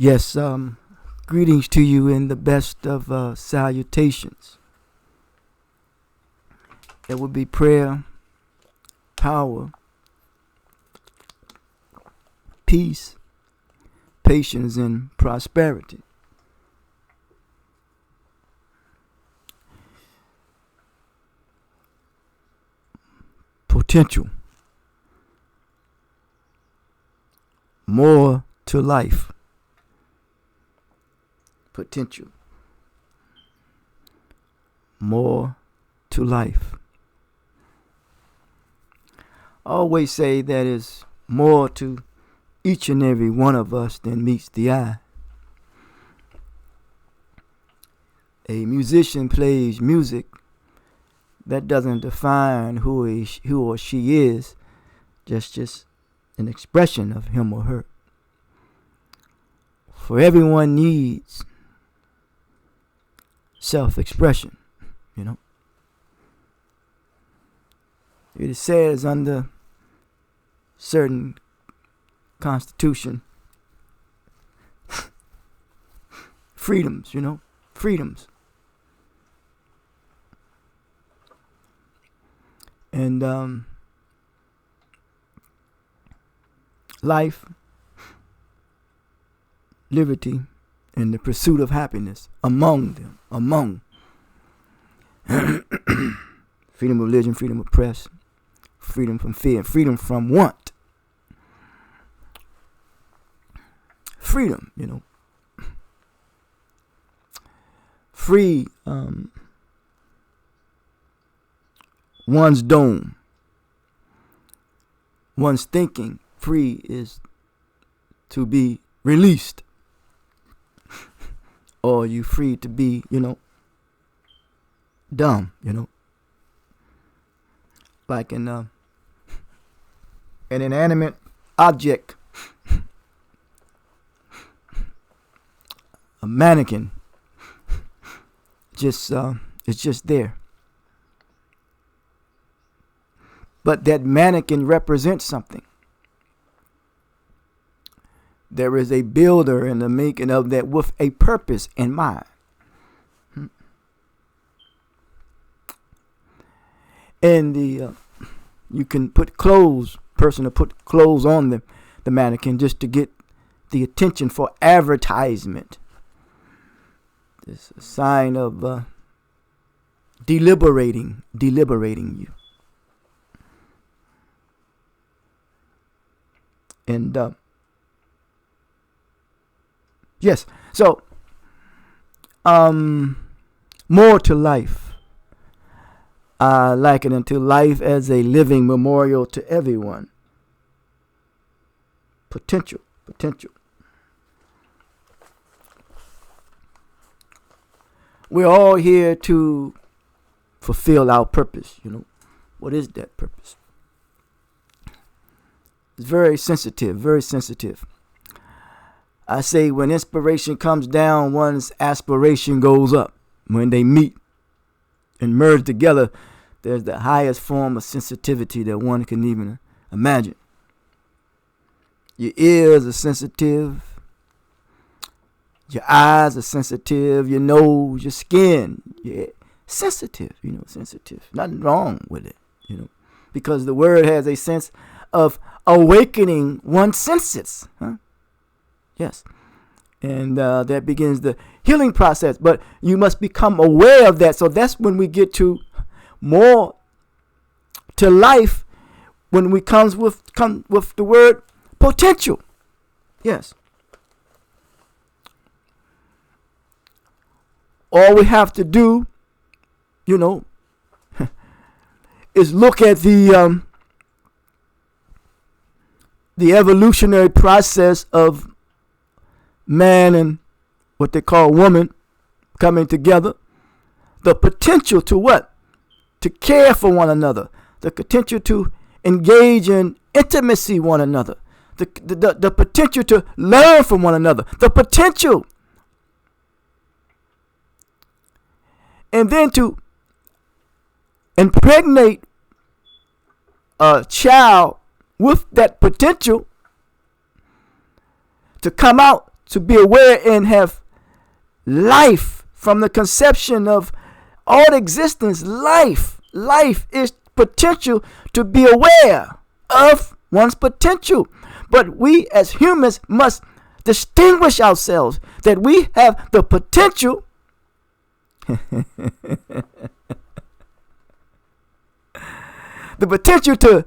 Yes, greetings to you in the best of salutations. It would be prayer, power, peace, patience, and prosperity. Potential. More to life. Potential. More to life. I always say that is more to each and every one of us than meets the eye. A musician plays music. That doesn't define who or she is. Just an expression of him or her. For everyone needs self-expression, It says under certain constitution, freedoms, freedoms. And life, liberty, and the pursuit of happiness among freedom of religion, freedom of press, freedom from fear, freedom from want. Freedom, Free one's dome, one's thinking. Free is to be released. Or you free to be, dumb, like an inanimate object, a mannequin, it's just there. But that mannequin represents something. There is a builder in the making of that with a purpose in mind. And you can put person to put clothes on the mannequin just to get the attention for advertisement. It's a sign of deliberating you. And yes, so more to life. I liken it to life as a living memorial to everyone. Potential. We're all here to fulfill our purpose, What is that purpose? It's very sensitive. I say when inspiration comes down, one's aspiration goes up. When they meet and merge together, there's the highest form of sensitivity that one can even imagine. Your ears are sensitive. Your eyes are sensitive. Your nose, your skin, sensitive, sensitive. Nothing wrong with it, because the word has a sense of awakening one's senses. Yes. And that begins the healing process. But you must become aware of that. So that's when we get to more to life, when we come with the word potential. Yes. All we have to do, is look at the evolutionary process of man and what they call woman coming together. The potential to what? To care for one another. The potential to engage in intimacy one another. The potential to learn from one another. The potential. And then to impregnate a child with that potential to come out to be aware and have life from the conception of all existence. Life is potential, to be aware of one's potential. But we as humans must distinguish ourselves that we have the potential the potential to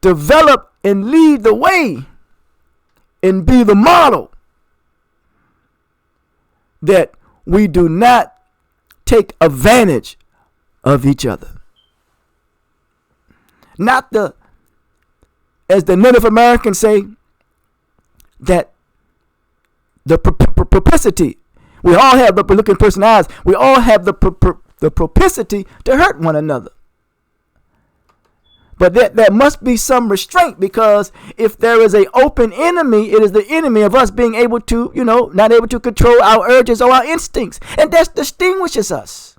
develop and lead the way and be the model, that we do not take advantage of each other. Not as the Native Americans say, that the propensity, we all have the looking person eyes, we all have the propensity to hurt one another. But there must be some restraint, because if there is an open enemy, it is the enemy of us being able to, not able to control our urges or our instincts. And that distinguishes us.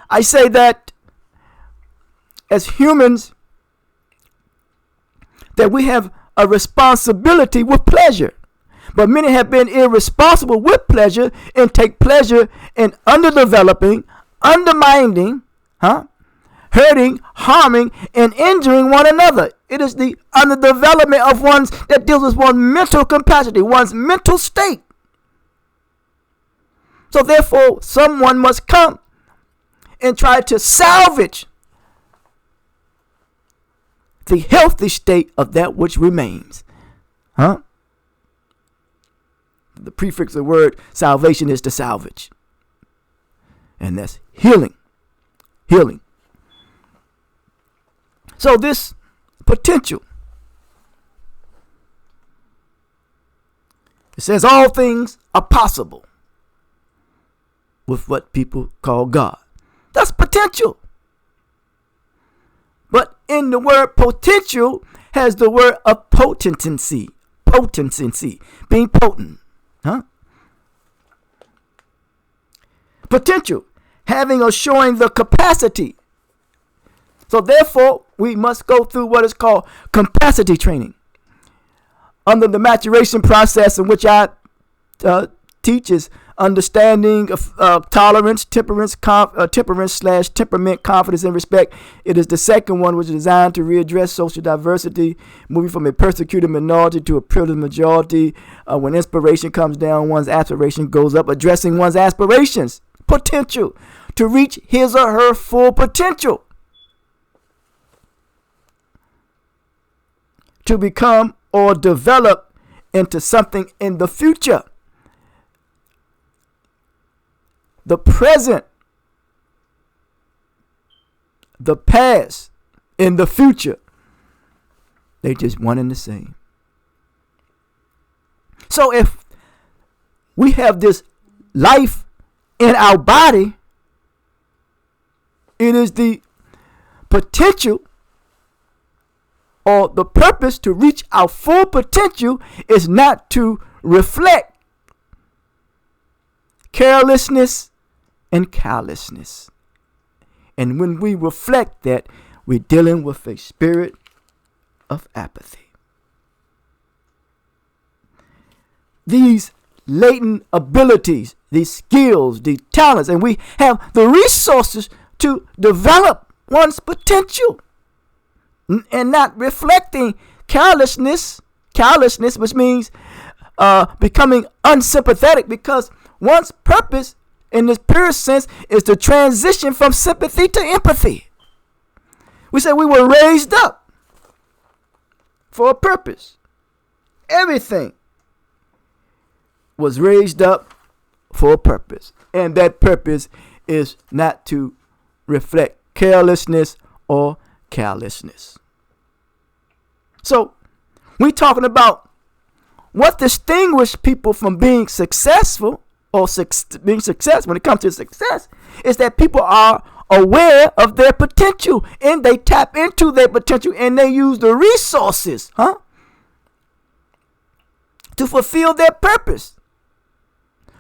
I say that as humans, that we have a responsibility with pleasure. But many have been irresponsible with pleasure and take pleasure in underdeveloping, undermining, hurting, harming, and injuring one another. It is the underdevelopment of one's that deals with one's mental capacity, one's mental state. So therefore, someone must come and try to salvage the healthy state of that which remains. The prefix of the word salvation is to salvage. And that's healing. Healing. So this potential, it says all things are possible with what people call God. That's potential. But in the word potential has the word of potency, being potent. Potential, having or showing the capacity. So therefore, we must go through what is called capacity training. Under the maturation process, in which I teach, is understanding of tolerance, temperance / temperament, confidence, and respect. It is the second one, which is designed to readdress social diversity, moving from a persecuted minority to a privileged majority. When inspiration comes down, one's aspiration goes up, addressing one's aspirations, potential, to reach his or her full potential, to become or develop into something in the future. The present, the past, and the future, they just one and the same. So if we have this life in our body, it is the potential or the purpose to reach our full potential is not to reflect carelessness and callousness. And when we reflect that, we're dealing with a spirit of apathy. These latent abilities, these skills, these talents, and we have the resources to develop one's potential, and not reflecting carelessness, which means becoming unsympathetic, because one's purpose in this pure sense is to transition from sympathy to empathy. We said we were raised up for a purpose. Everything was raised up for a purpose. And that purpose is not to reflect carelessness or callousness. So, we're talking about what distinguishes people from being successful or being successful. When it comes to success, is that people are aware of their potential and they tap into their potential and they use the resources to fulfill their purpose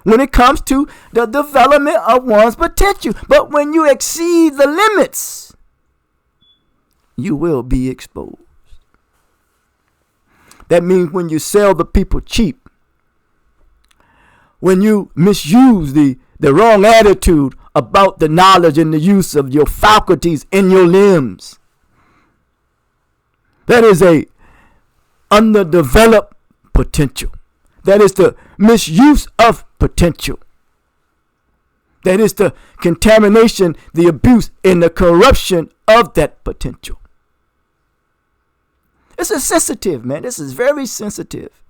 when it comes to the development of one's potential. But when you exceed the limits, you will be exposed. That means when you sell the people cheap, when you misuse the wrong attitude about the knowledge and the use of your faculties in your limbs. That is a underdeveloped potential. That is the misuse of potential. That is the contamination, the abuse, and the corruption of that potential. This is sensitive, man. This is very sensitive.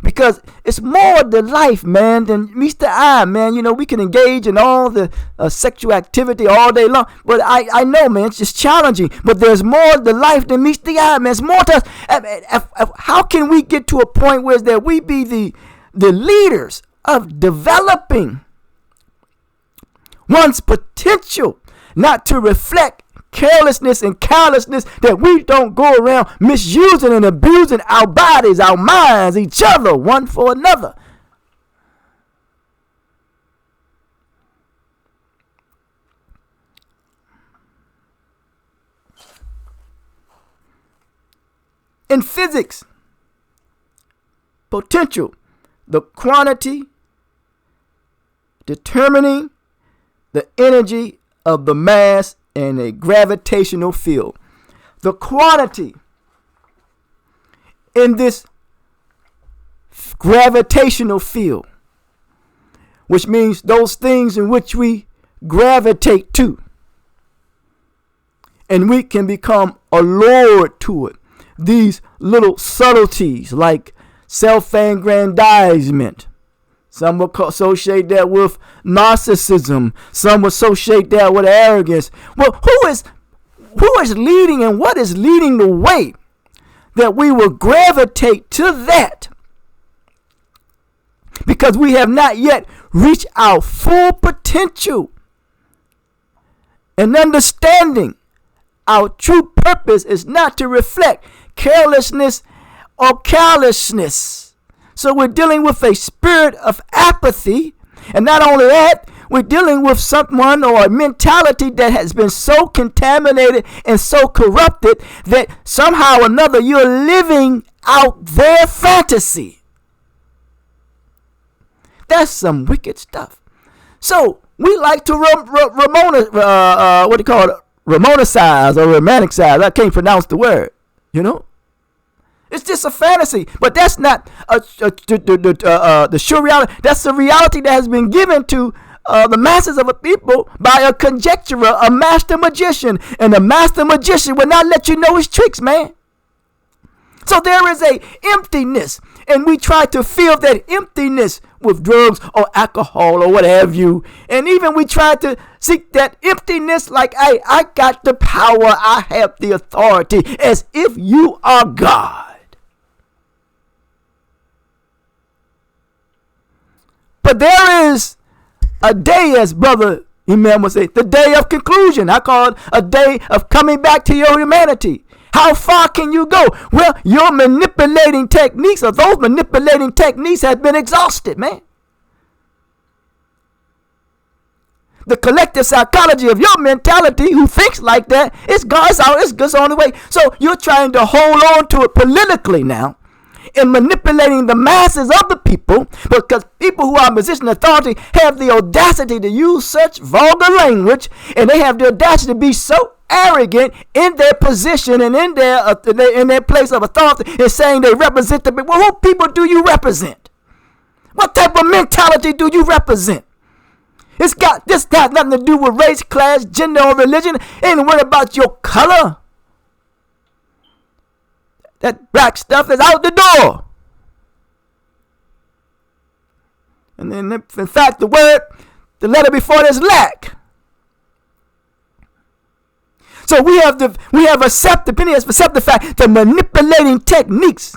Because it's more to life, man, than meets the eye, man. You know, we can engage in all the sexual activity all day long. But I know, man, it's just challenging. But there's more to life than meets the eye, man. It's more to us. How can we get to a point where that we be the leaders of developing one's potential, not to reflect carelessness and callousness, that we don't go around misusing and abusing our bodies, our minds, each other, one for another. In physics, potential, the quantity determining the energy of the mass in a gravitational field. The quantity in this gravitational field, which means those things in which we gravitate to, and we can become allured to it. These little subtleties like self-aggrandizement. Some will associate that with narcissism. Some will associate that with arrogance. Well, who is leading and what is leading the way that we will gravitate to that? Because we have not yet reached our full potential. And understanding our true purpose is not to reflect carelessness or callousness. So we're dealing with a spirit of apathy. And not only that, we're dealing with someone or a mentality that has been so contaminated and so corrupted that somehow or another you're living out their fantasy. That's some wicked stuff. So we like to Ramonicize or romanticize. I can't pronounce the word, you know. It's just a fantasy, but that's not the sure reality. That's the reality that has been given to the masses of a people by a conjecturer, a master magician. And the master magician will not let you know his tricks, man. So there is a emptiness, and we try to fill that emptiness with drugs or alcohol or what have you. And even we try to seek that emptiness like, hey, I got the power, I have the authority, as if you are God. But there is a day, as Brother Imam would say, the day of conclusion. I call it a day of coming back to your humanity. How far can you go? Well, your manipulating techniques, or those manipulating techniques, have been exhausted, man. The collective psychology of your mentality, who thinks like that, it's God's out. It's on the way. So you're trying to hold on to it politically now, in manipulating the masses of the people, because people who are in position of authority have the audacity to use such vulgar language, and they have the audacity to be so arrogant in their position and in their place of authority, and saying they represent the people. Well, what people do you represent? What type of mentality do you represent? This got nothing to do with race, class, gender, or religion. It ain't worried about your color. That black stuff is out the door. And then, in fact, the letter before it is lack. So we have accepted the fact that manipulating techniques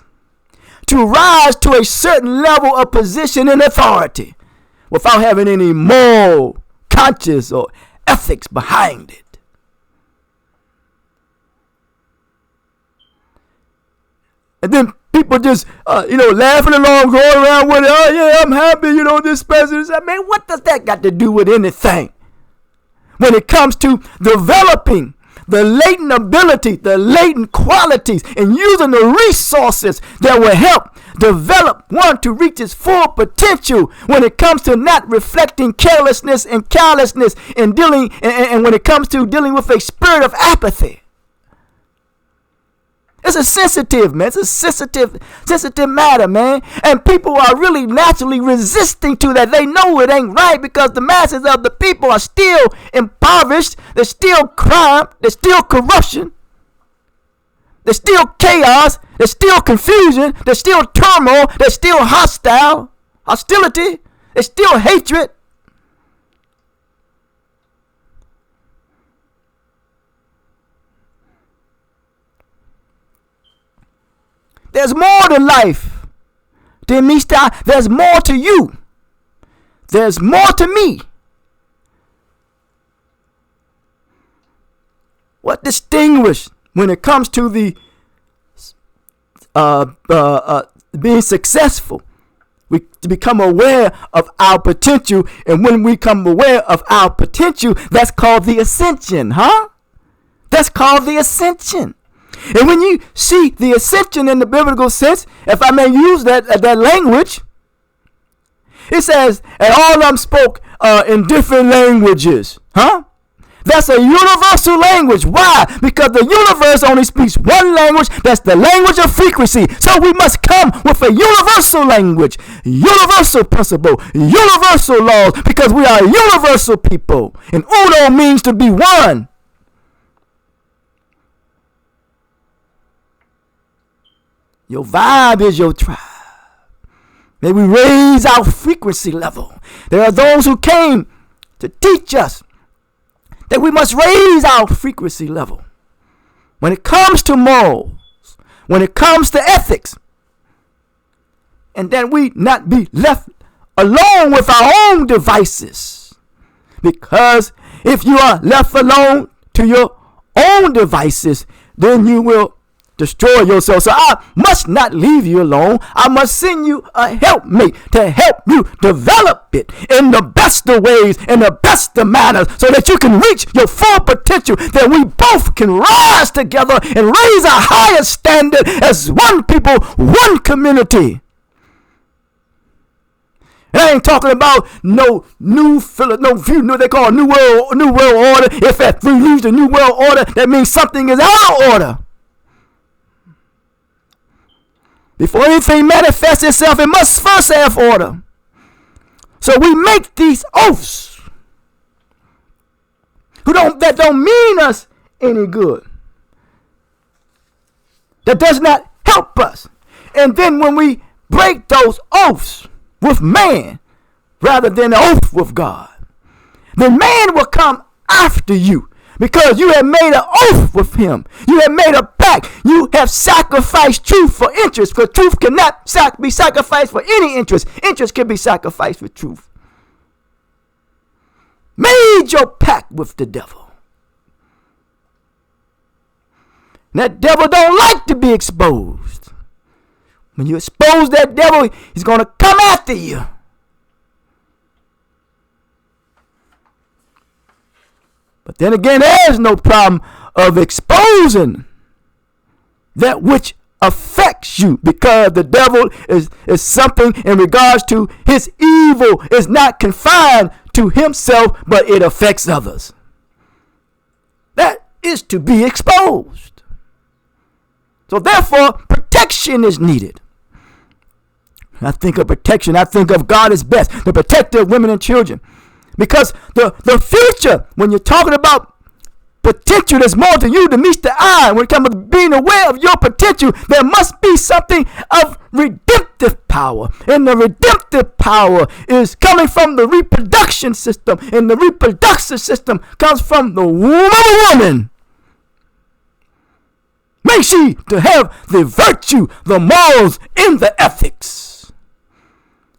to rise to a certain level of position and authority without having any moral, conscience, or ethics behind it. And then people just, laughing along, going around with it. Oh, yeah, I'm happy, this president. Man, what does that got to do with anything? When it comes to developing the latent ability, the latent qualities, and using the resources that will help develop one to reach its full potential when it comes to not reflecting carelessness and callousness and dealing and when it comes to dealing with a spirit of apathy. It's a sensitive, man. It's a sensitive matter, man. And people are really naturally resisting to that. They know it ain't right because the masses of the people are still impoverished. There's still crime. There's still corruption. There's still chaos. There's still confusion. There's still turmoil. There's still hostility. There's still hatred. There's more to life than me. There's more to you. There's more to me. What distinguishes when it comes to the being successful? We become aware of our potential, and when we become aware of our potential, that's called the ascension, huh? That's called the ascension. And when you see the ascension in the biblical sense, if I may use that language, it says, and all of them spoke in different languages. Huh? That's a universal language. Why? Because the universe only speaks one language. That's the language of frequency. So we must come with a universal language, universal principle, universal laws, because we are a universal people. And uno means to be one. Your vibe is your tribe. May we raise our frequency level. There are those who came to teach us that we must raise our frequency level. When it comes to morals, when it comes to ethics, and that we not be left alone with our own devices. Because if you are left alone to your own devices, then you will destroy yourself. So I must not leave you alone. I must send you a helpmate to help you develop it in the best of ways, in the best of manners, so that you can reach your full potential, that we both can rise together and raise a higher standard as one people, one community. And I ain't talking about no view, no they call new world order. If that we lose the new world order, that means something is out of order. Before anything manifests itself, it must first have order. So we make these oaths that don't mean us any good. That does not help us. And then when we break those oaths with man rather than an oath with God, then man will come after you. Because you have made an oath with him. You have made a pact. You have sacrificed truth for interest. Because truth cannot be sacrificed for any interest. Interest can be sacrificed for truth. Made your pact with the devil. And that devil don't like to be exposed. When you expose that devil, he's going to come after you. But then again, there's no problem of exposing that which affects you, because the devil is something in regards to his evil is not confined to himself, but it affects others. That is to be exposed. So therefore, protection is needed. I think of protection. I think of God as best, the protector of women and children. Because the future, when you're talking about potential, there's more to you than meets the eye. When it comes to being aware of your potential, there must be something of redemptive power. And the redemptive power is coming from the reproduction system. And the reproduction system comes from the womb of a woman. May she to have the virtue, the morals, and the ethics.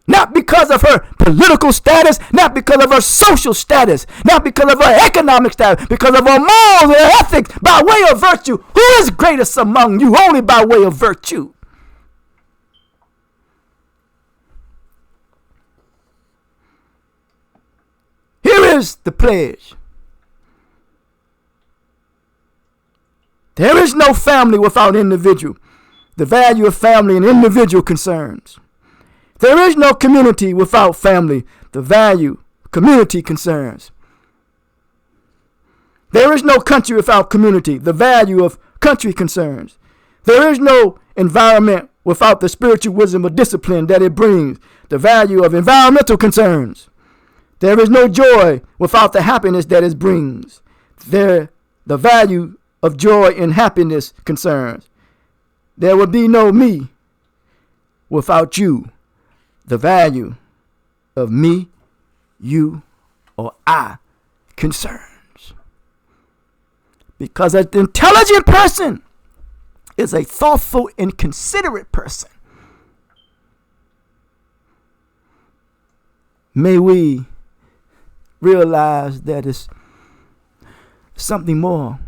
Not because of her political status, not because of her social status, not because of her economic status, because of her morals and her ethics, by way of virtue. Who is greatest among you? Only by way of virtue. Here is the pledge. There is no family without individual. The value of family and individual concerns. There is no community without family. The value community concerns. There is no country without community. The value of country concerns. There is no environment without the spiritual wisdom or discipline that it brings. The value of environmental concerns. There is no joy without the happiness that it brings. The value of joy and happiness concerns. There would be no me without you. The value of me, you, or I concerns. Because an intelligent person is a thoughtful and considerate person. May we realize that it's something more.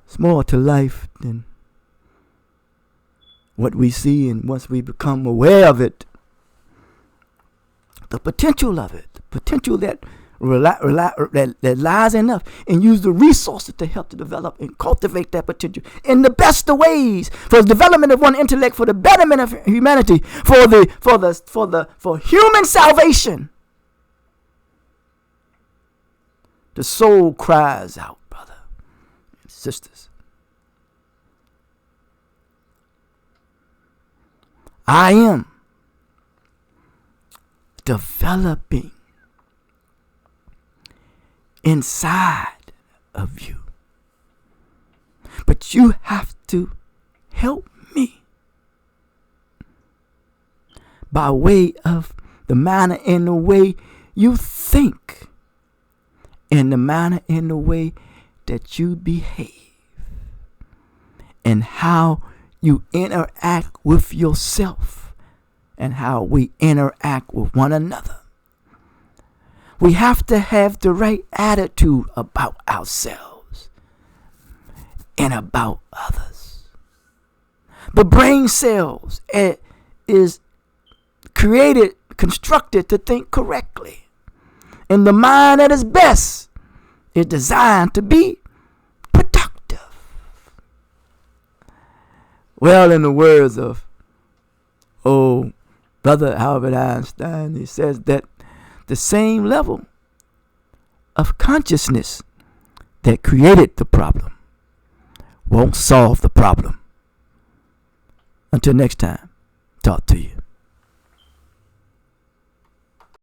It's more to life than what we see, and once we become aware of it, the potential of it, the potential that lies in us, and use the resources to help to develop and cultivate that potential in the best of ways for the development of one intellect, for the betterment of humanity, for human salvation. The soul cries out, brother and sisters. I am developing inside of you. But you have to help me by way of the manner and the way you think, and the manner and the way that you behave, and how you interact with yourself, and how we interact with one another. We have to have the right attitude about ourselves and about others. The brain cells is constructed to think correctly. And the mind at its best is designed to be productive. Well, in the words of Brother Albert Einstein, he says that the same level of consciousness that created the problem won't solve the problem. Until next time, talk to you.